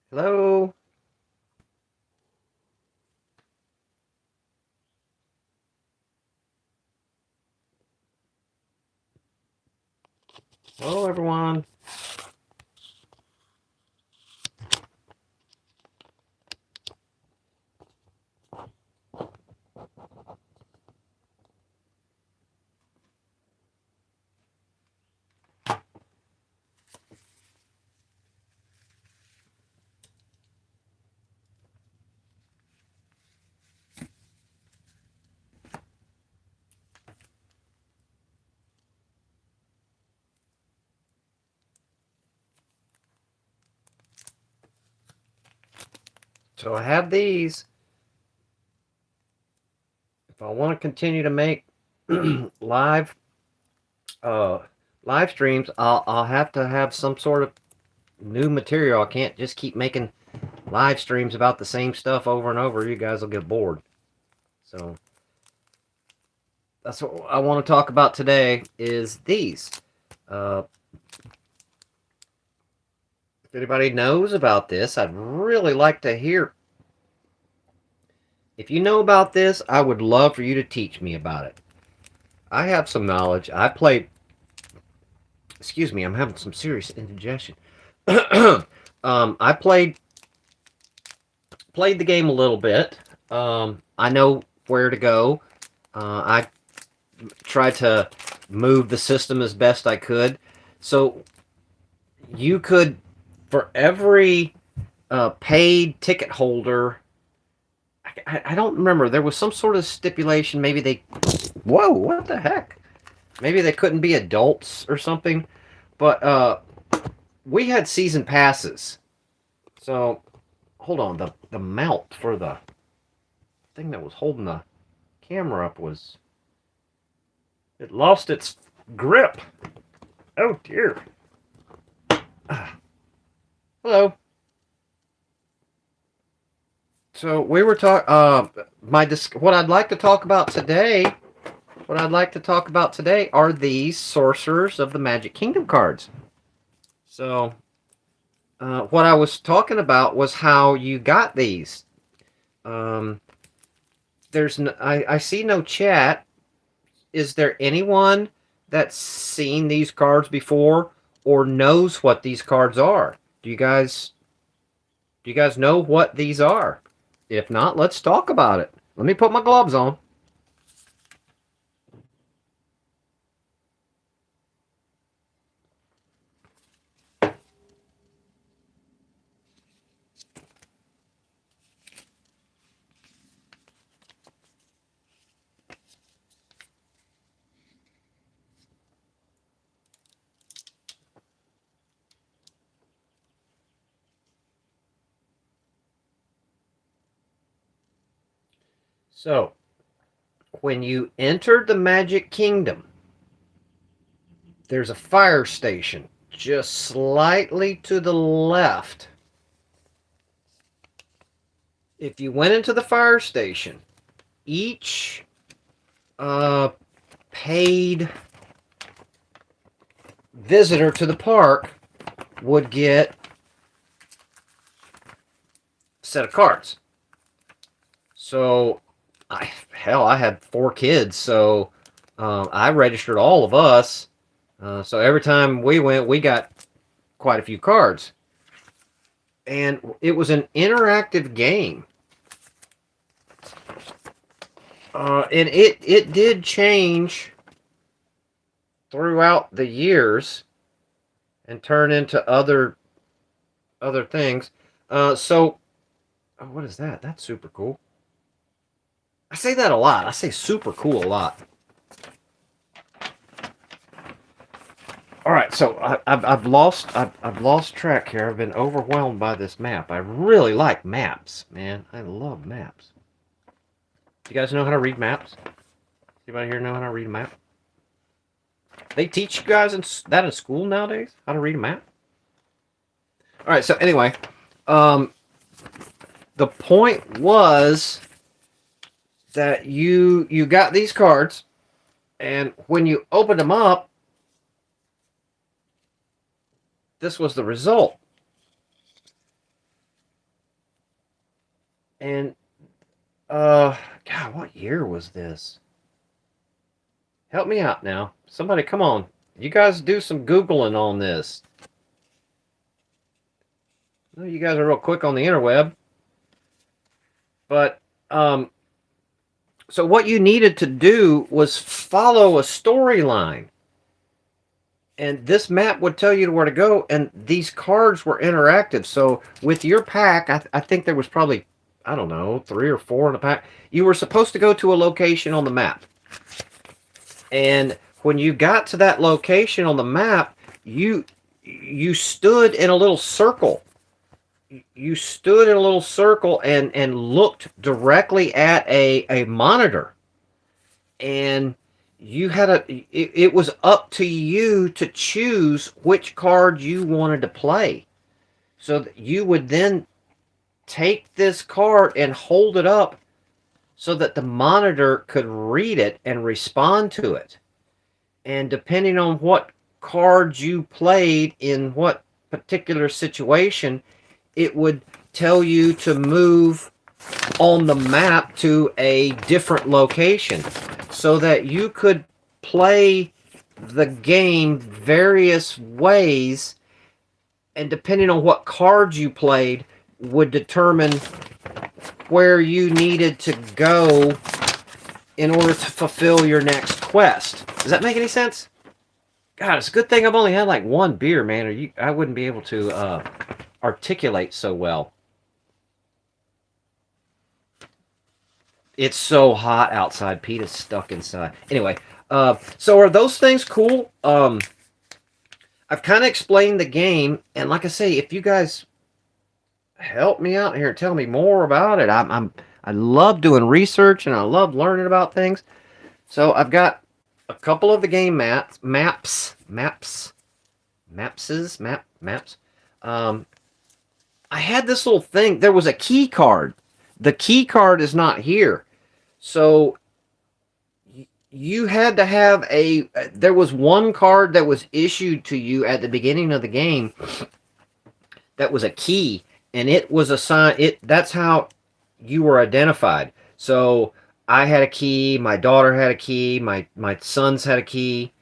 Hello. Hello, everyone. So I have these. If I want to continue to make live uh live streams, I'll have to have some sort of new material. I can't just keep making live streams about the same stuff over and over. You guys will get bored. So that's what I want to talk about today is these. Uh, if anybody knows about this, I'd really like to hear. If you know about this, I would love for you to teach me about it. I have some knowledge. I played. Excuse me, I'm having some serious indigestion. I played the game a little bit. I know where to go. I tried to move the system as best I could. So you could, for every paid ticket holder, I don't remember. There was some sort of stipulation. Maybe they. Whoa! What the heck? Maybe they couldn't be adults or something. But we had season passes. So hold on. The mount for the thing that was holding the camera up was, it lost its grip. Oh dear. Hello. So we were talking. What I'd like to talk about today. What I'd like to talk about today are these Sorcerers of the Magic Kingdom cards. So, what I was talking about was how you got these. Um, I see no chat. Is there anyone that's seen these cards before or knows what these cards are? Do you guys know what these are? If not, let's talk about it. Let me put my gloves on. So, when you enter the Magic Kingdom, there's a fire station just slightly to the left. If you went into the fire station, each paid visitor to the park would get a set of cards. So, I had 4 kids, so I registered all of us. So every time we went, we got quite a few cards. And it was an interactive game. And it did change throughout the years and turn into other things. So, oh, what is that? That's super cool. I say that a lot. I say super cool a lot. All right, so I've lost track here. I've been overwhelmed by this map. I really like maps, man. I love maps. You guys know how to read maps? Anybody here know how to read a map? They teach you guys that in school nowadays, how to read a map. All right, so anyway, um, the point was that you got these cards, and when you opened them up, this was the result. And God, what year was this? Help me out now. Somebody, come on. You guys do some Googling on this. I know you guys are real quick on the interweb. But, so what you needed to do was follow a storyline. And this map would tell you where to go. And these cards were interactive. So with your pack, I think there was probably, I don't know, 3 or 4 in the pack. You were supposed to go to a location on the map. And when you got to that location on the map, you stood in a little circle. You stood in a little circle and looked directly at a monitor. And you had it was up to you to choose which card you wanted to play. So that you would then take this card and hold it up so that the monitor could read it and respond to it. And depending on what cards you played in what particular situation, it would tell you to move on the map to a different location so that you could play the game various ways, and depending on what cards you played would determine where you needed to go in order to fulfill your next quest. Does that make any sense? God, it's a good thing I've only had like 1 beer, man, or I wouldn't be able to articulate so well. It's so hot outside. Pete is stuck inside. Anyway, so are those things cool? I've kind of explained the game, and like I say, if you guys help me out here and tell me more about it, I love doing research and I love learning about things. So I've got a couple of the game maps. I had this little thing. There was a key card. The key card is not here. So you had to have there was one card that was issued to you at the beginning of the game that was a key, and it was assigned, that's how you were identified. So I had a key, my daughter had a key, my sons had a key,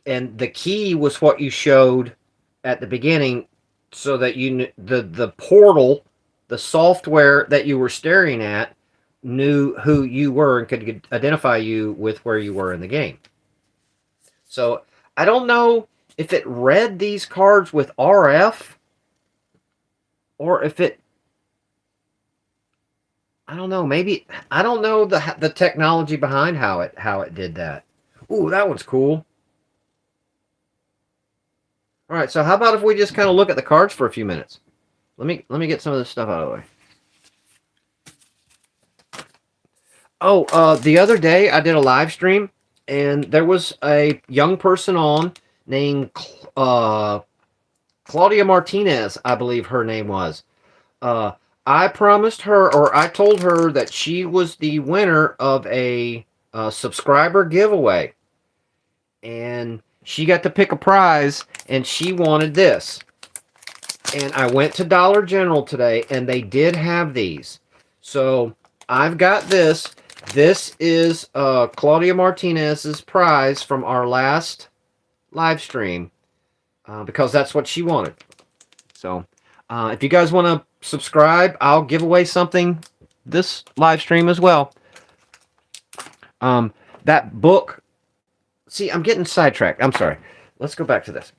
and the key was what you showed at the beginning so that the portal, the software that you were staring at, knew who you were and could identify you with where you were in the game. So I don't know if it read these cards with RF or if it, I don't know, maybe, I don't know the technology behind how it did that. Ooh, that one's cool. All right, so how about if we just kind of look at the cards for a few minutes? Let me get some of this stuff out of the way. Oh, the other day I did a live stream, and there was a young person on named Claudia Martinez, I believe her name was. I promised her, or I told her that she was the winner of a subscriber giveaway, and she got to pick a prize, and she wanted this. And I went to Dollar General today, and they did have these. So I've got this. This is Claudia Martinez's prize from our last live stream because that's what she wanted. So if you guys want to subscribe, I'll give away something this live stream as well. That book. See, I'm getting sidetracked. I'm sorry. Let's go back to this.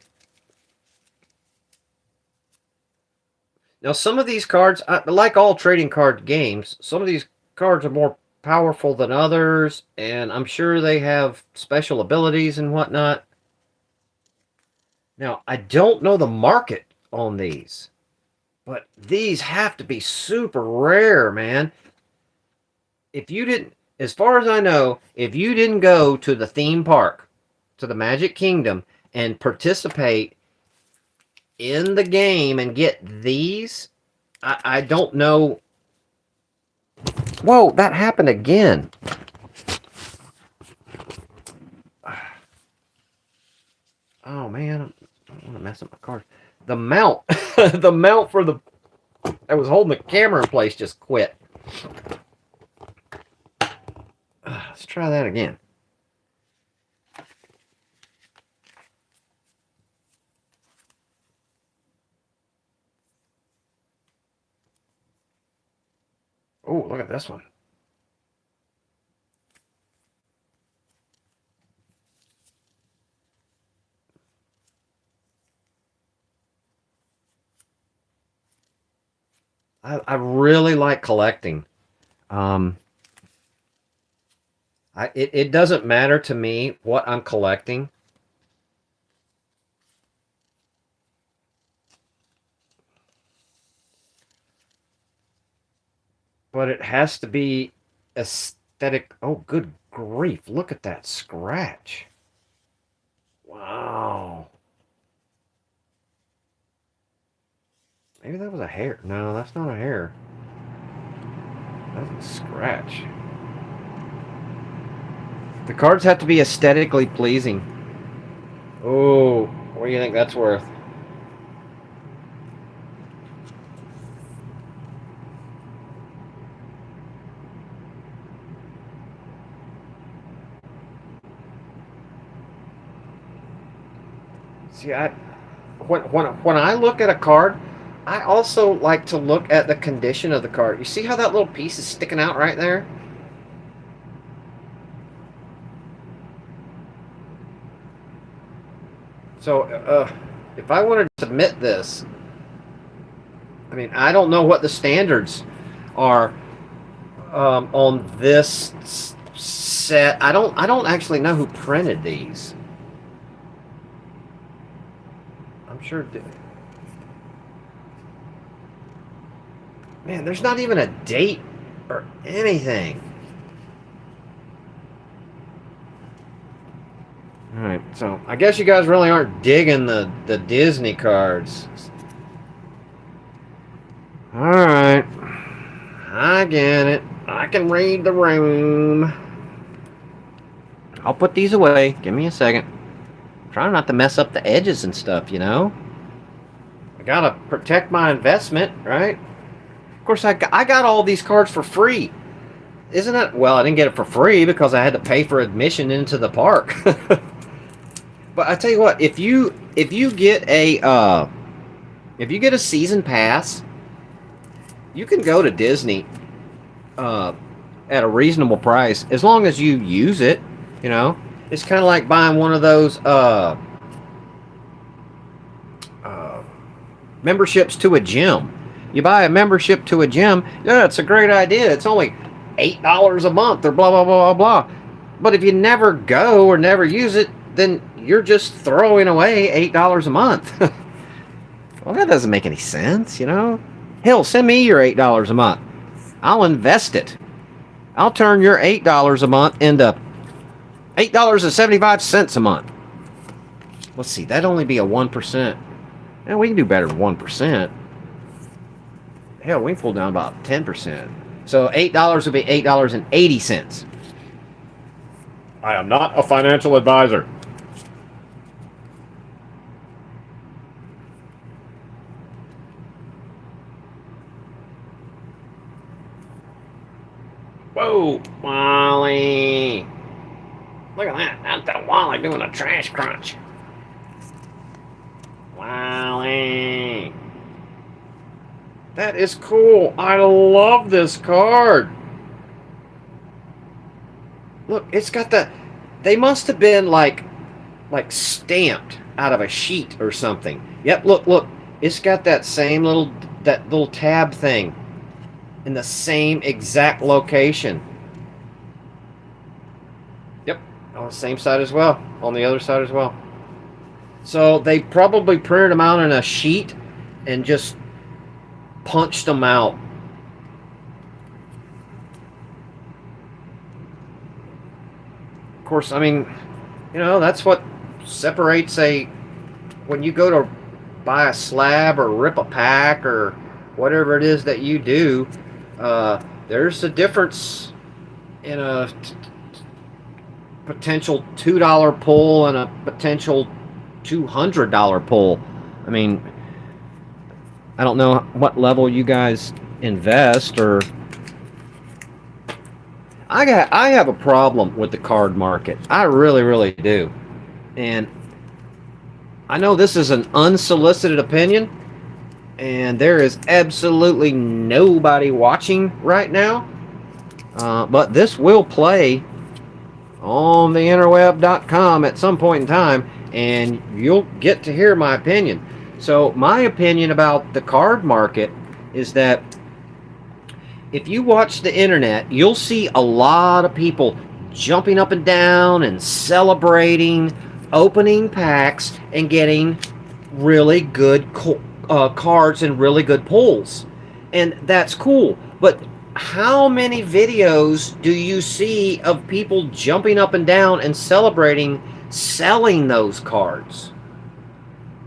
Now, some of these cards, like all trading card games, some of these cards are more powerful than others, and I'm sure they have special abilities and whatnot. Now, I don't know the market on these, but these have to be super rare, man. If you didn't, as far as I know, if you didn't go to the theme park, to the Magic Kingdom, and participate in the game and get these, I don't know. Whoa, that happened again. Oh, man. I don't want to mess up my card. The mount. The mount for that was holding the camera in place just quit. Let's try that again. Oh, look at this one. I really like collecting. It doesn't matter to me what I'm collecting. But it has to be aesthetic. Oh, good grief. Look at that scratch. Wow. Maybe that was a hair. No, that's not a hair. That's a scratch. The cards have to be aesthetically pleasing. Oh, what do you think that's worth? See, when I look at a card, I also like to look at the condition of the card. You see how that little piece is sticking out right there? So, if I wanted to submit this, I mean, I don't know what the standards are on this set. I don't actually know who printed these. I'm sure. Man, there's not even a date or anything. All right, so I guess you guys really aren't digging the Disney cards. All right, I get it. I can read the room. I'll put these away. Give me a second. I'm trying not to mess up the edges and stuff, you know. I gotta protect my investment, right? Of course, I got all these cards for free. Isn't it? Well, I didn't get it for free because I had to pay for admission into the park. But I tell you what, if you get a season pass, you can go to Disney at a reasonable price as long as you use it. You know, it's kind of like buying one of those memberships to a gym. You buy a membership to a gym, yeah, it's a great idea. It's only $8 a month or blah blah blah blah blah. But if you never go or never use it, then you're just throwing away $8 a month. Well, that doesn't make any sense, you know. Hell, send me your $8 a month. I'll invest it. I'll turn your $8 a month into $8.75 a month. Let's see, that'd only be a 1%. And we can do better than 1%. Hell, we can pull down about 10%. So $8 would be $8.80. I am not a financial advisor. Whoa, Wally. Look at that. That's the Wally doing a trash crunch. Wally. That is cool. I love this card. Look, it's got the... They must have been like stamped out of a sheet or something. Yep, look. It's got that same little tab thing in the same exact location. Yep, on the same side as well. On the other side as well. So they probably printed them out in a sheet and just punched them out. Of course, I mean, you know, that's what separates when you go to buy a slab or rip a pack or whatever it is that you do, there's a difference in a potential $2 pull and a potential $200 pull. I mean, I don't know what level you guys invest or I have a problem with the card market. I really, really do. And I know this is an unsolicited opinion, and there is absolutely nobody watching right now. But this will play on the interweb.com at some point in time, and you'll get to hear my opinion. So, my opinion about the card market is that if you watch the internet, you'll see a lot of people jumping up and down and celebrating opening packs and getting really good cards and really good pulls. And that's cool. But how many videos do you see of people jumping up and down and celebrating selling those cards?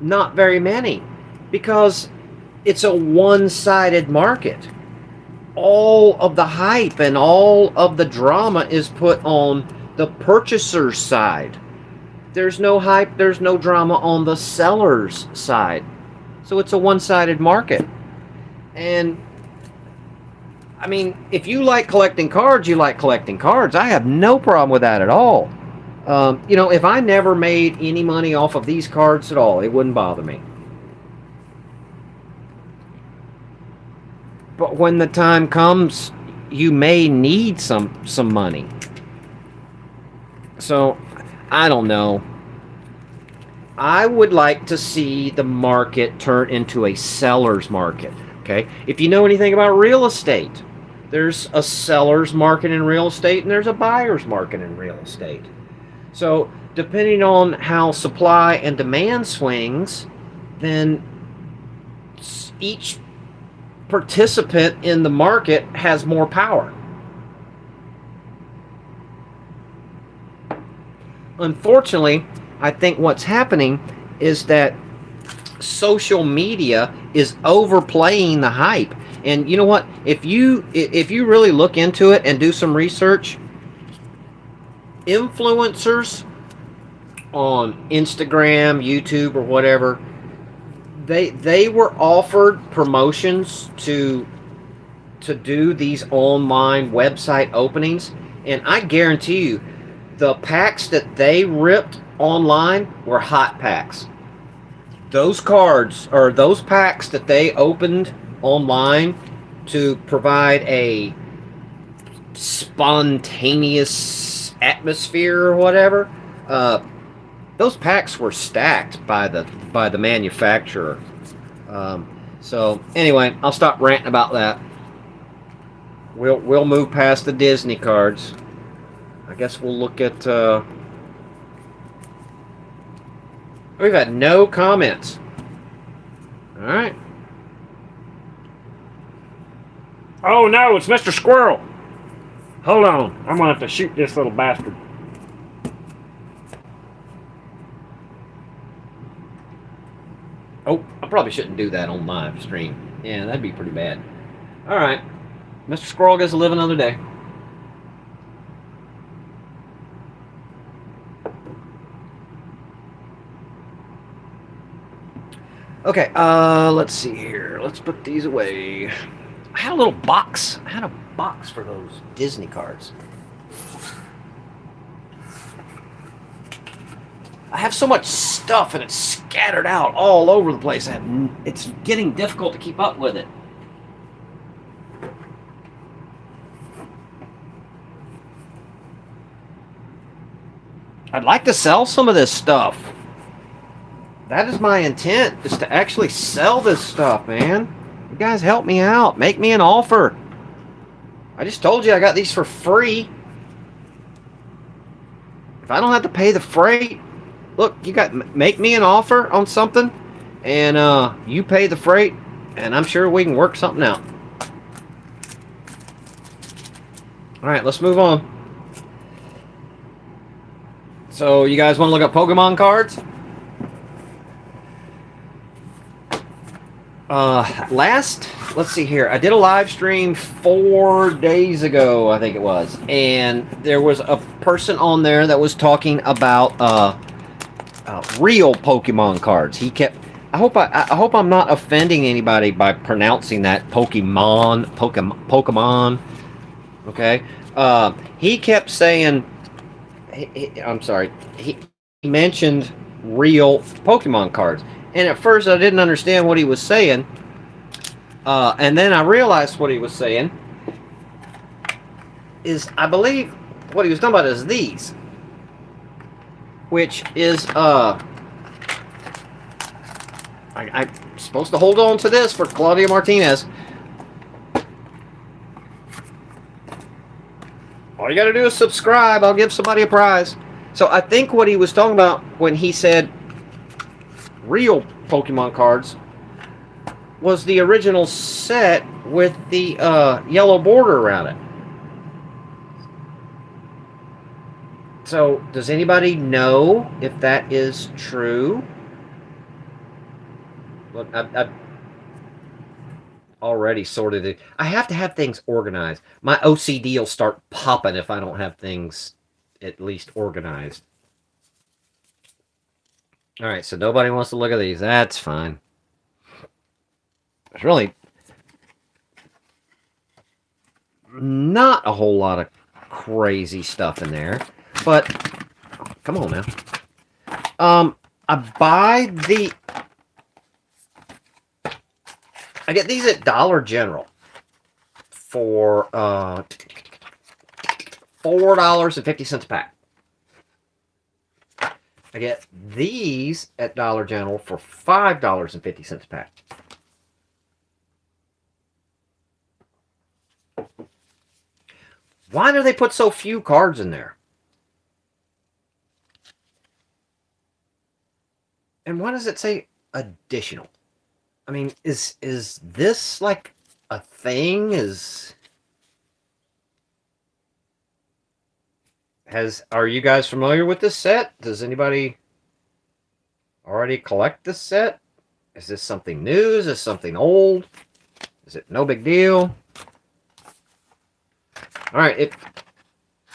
Not very many. Because it's a one-sided market. All of the hype and all of the drama is put on the purchaser's side. There's no hype, there's no drama on the seller's side. So it's a one-sided market. And I mean, if you like collecting cards, you like collecting cards. I have no problem with that at all. You know, if I never made any money off of these cards at all, it wouldn't bother me. But when the time comes, you may need some money. So, I don't know. I would like to see the market turn into a seller's market. Okay? If you know anything about real estate, there's a seller's market in real estate and there's a buyer's market in real estate. So, depending on how supply and demand swings, then each participant in the market has more power. Unfortunately, I think what's happening is that social media is overplaying the hype. And you know what? If you really look into it and do some research, influencers on Instagram, YouTube, or whatever, they were offered promotions to do these online website openings, and I guarantee you the packs that they ripped online were hot packs. Those cards, or those packs that they opened online to provide a spontaneous atmosphere or whatever, those packs were stacked by the manufacturer. So anyway, I'll stop ranting about that. We'll move past the Disney cards. I guess we'll look at. We've had no comments. All right. Oh no, it's Mr. Squirrel. Hold on, I'm gonna have to shoot this little bastard. Oh, I probably shouldn't do that on live stream. Yeah, that'd be pretty bad. All right. Mr. Squirrel gets to live another day. Okay, let's see here. Let's put these away. I had a little box. I had a box for those Disney cards. I have so much stuff and it's scattered out all over the place. It's getting difficult to keep up with it. I'd like to sell some of this stuff. That is my intent, is to actually sell this stuff, man. You guys help me out. Make me an offer. I just told you I got these for free. If I don't have to pay the freight, look, make me an offer on something, and you pay the freight, and I'm sure we can work something out. All right, let's move on. So, you guys want to look at Pokemon cards? Let's see here. I did a live stream 4 days ago, I think it was, and there was a person on there that was talking about real Pokemon cards. He kept. I hope I'm not offending anybody by pronouncing that Pokemon. Okay. He kept saying, I'm sorry, he mentioned real Pokemon cards. And at first I didn't understand what he was saying. And then I realized what he was saying is, I believe what he was talking about is these, which is, I'm supposed to hold on to this for Claudia Martinez. All you got to do is subscribe. I'll give somebody a prize. So I think what he was talking about when he said real Pokemon cards was the original set with the yellow border around it. So does anybody know if that is true? Look, I've already sorted it. I have to have things organized. My OCD will start popping if I don't have things at least organized. All right, so nobody wants to look at these. That's fine. There's really not a whole lot of crazy stuff in there, but come on now. I buy the. I get these at Dollar General for $4.50 a pack. I get these at Dollar General for $5.50 a pack. Why do they put so few cards in there? And why does it say additional? I mean, is this like a thing? Are you guys familiar with this set? Does anybody already collect this set? Is this something new? Is this something old? Is it no big deal? All right,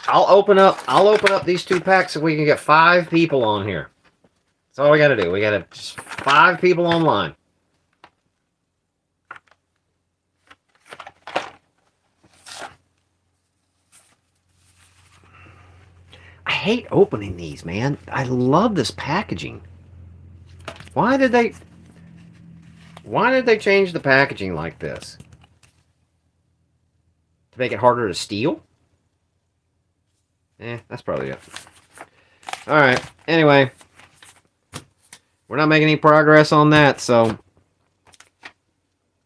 I'll open up these 2 packs so we can get 5 people on here. That's all we got to do. We got to just 5 people online. I hate opening these, man. I love this packaging. Why did they change the packaging like this? To make it harder to steal? That's probably it. Alright, anyway. We're not making any progress on that, so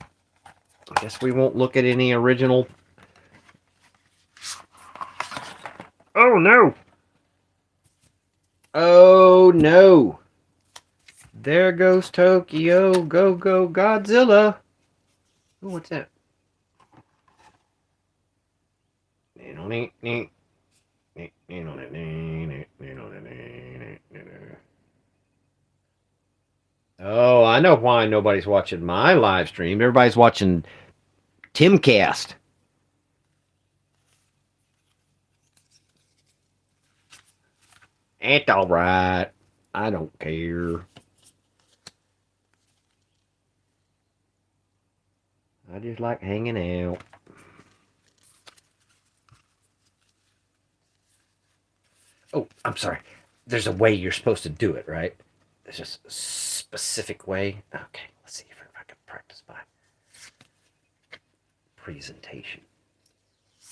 I guess we won't look at any original. Oh no! Oh no! There goes Tokyo. Go, go, Godzilla. Oh, what's that? Oh, I know why nobody's watching my live stream. Everybody's watching Timcast. It's all right. I don't care. I just like hanging out. Oh, I'm sorry. There's a way you're supposed to do it, right? There's just a specific way. Okay, let's see if I can practice by presentation.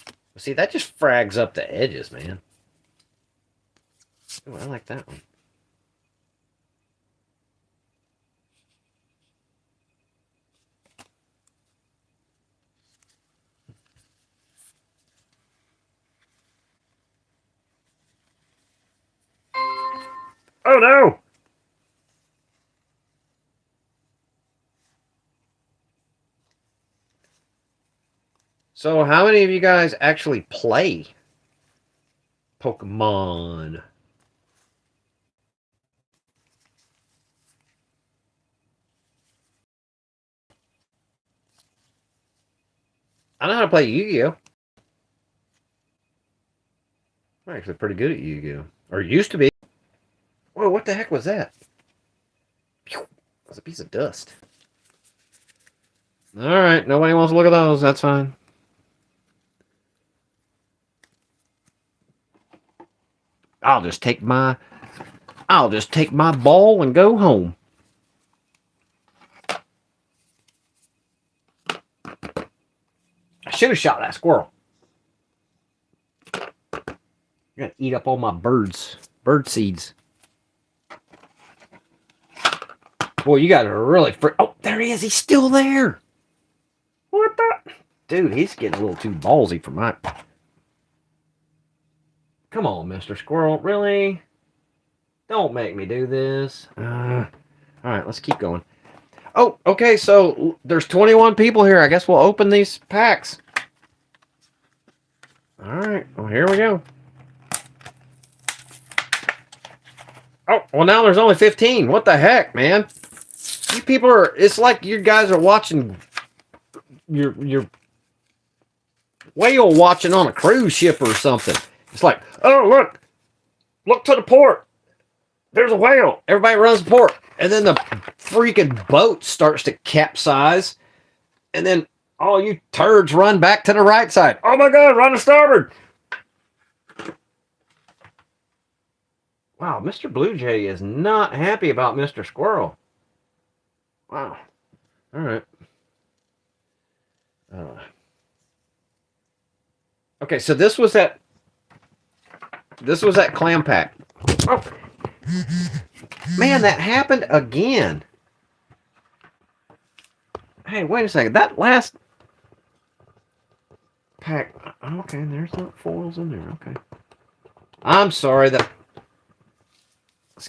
Well, see, that just frags up the edges, man. Oh, I like that one. Oh no! So, how many of you guys actually play Pokemon? I know how to play Yu-Gi-Oh! I'm actually pretty good at Yu-Gi-Oh! Or used to be. Whoa, what the heck was that? That was a piece of dust. Alright, nobody wants to look at those. That's fine. I'll just take my ball and go home. I should have shot that squirrel. You're gonna eat up all my bird seeds. Boy, you guys are really oh, there he is. He's still there. What the? Dude, he's getting a little too ballsy for my... Come on, Mr. Squirrel. Really? Don't make me do this. All right, let's keep going. Oh, okay, so there's 21 people here. I guess we'll open these packs. All right, well, here we go. Oh, well, now there's only 15. What the heck, man? You people are... It's like you guys are watching... You're whale watching on a cruise ship or something. It's like, oh, look to the port. There's a whale. Everybody runs the port. And then the freaking boat starts to capsize. And then all you turds run back to the right side. Oh my God, run to starboard. Wow, Mr. Blue Jay is not happy about Mr. Squirrel. Wow. All right. Okay, so this was that clam pack. Oh. Man, that happened again. Hey, wait a second. That last pack. Okay, there's not foils in there. Okay. I'm sorry. Let's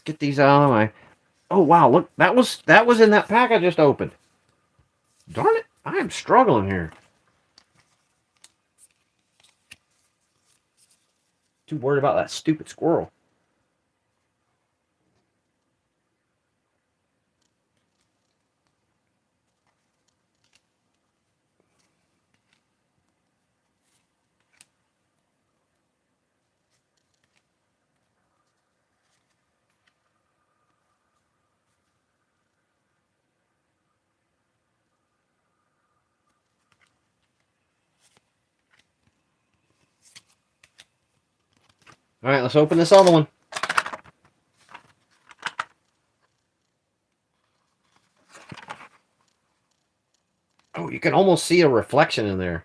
get these out of my... Oh, wow. Look, that was in that pack I just opened. Darn it. I am struggling here. Too worried about that stupid squirrel. All right, let's open this other one. Oh, you can almost see a reflection in there.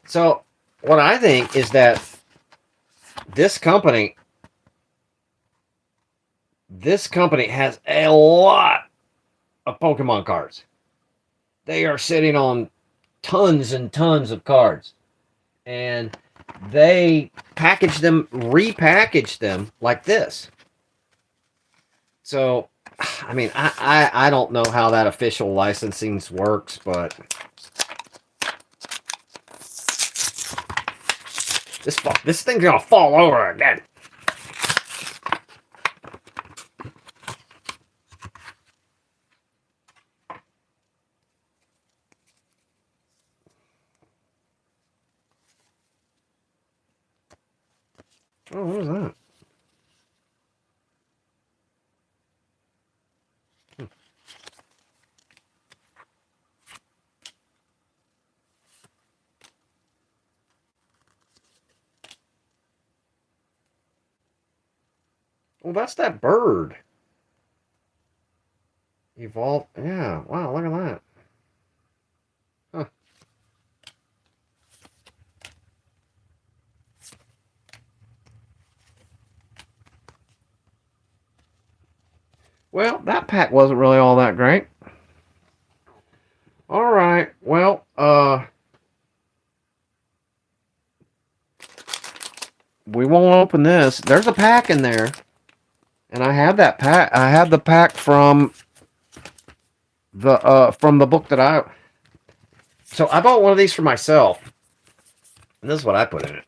So, what I think is that this company has a lot of Pokemon cards. They are sitting on tons and tons of cards. And they repackage them like this. So, I mean, I don't know how that official licensing works, but this thing's gonna fall over again. Oh, what was that? Well, that's that bird. Evolved. Yeah. Wow, look at that. Huh. Well, that pack wasn't really all that great. All right. Well, we won't open this. There's a pack in there. And I have that pack. I have the pack from the book that I... So I bought one of these for myself. And this is what I put in it.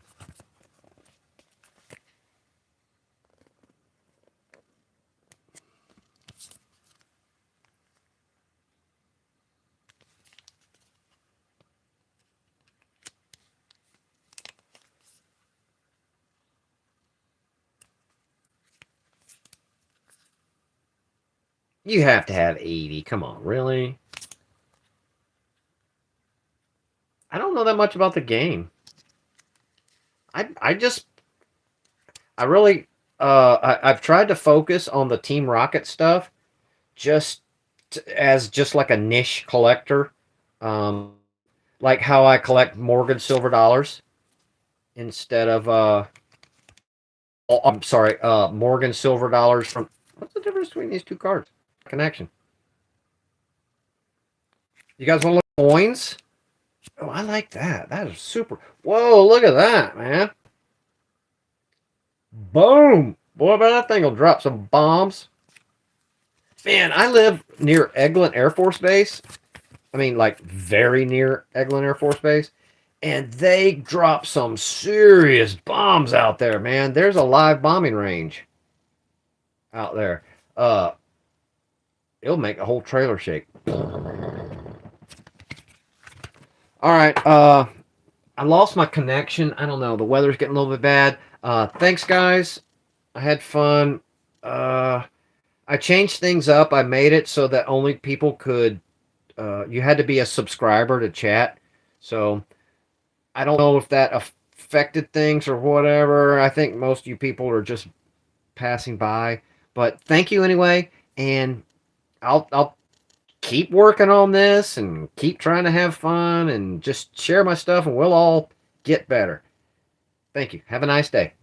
You have to have 80. Come on, really? I don't know that much about the game. I just I really I've tried to focus on the Team Rocket stuff just as just like a niche collector, um, like how I collect Morgan silver dollars instead of oh, I'm sorry, Morgan silver dollars from. What's the difference between these two cards? Connection. You guys want to look at coins? Oh, I like that. That is super. Whoa, look at that, man. Boom. Boy, that thing will drop some bombs. Man, I live near Eglin Air Force Base. I mean, like, very near Eglin Air Force Base. And they drop some serious bombs out there, man. There's a live bombing range out there. Uh, it'll make a whole trailer shake. All right. I lost my connection. I don't know. The weather's getting a little bit bad. Thanks, guys. I had fun. I changed things up. I made it so that only people could. You had to be a subscriber to chat. So I don't know if that affected things or whatever. I think most of you people are just passing by. But thank you anyway, and I'll keep working on this and keep trying to have fun and just share my stuff, and we'll all get better. Thank you. Have a nice day.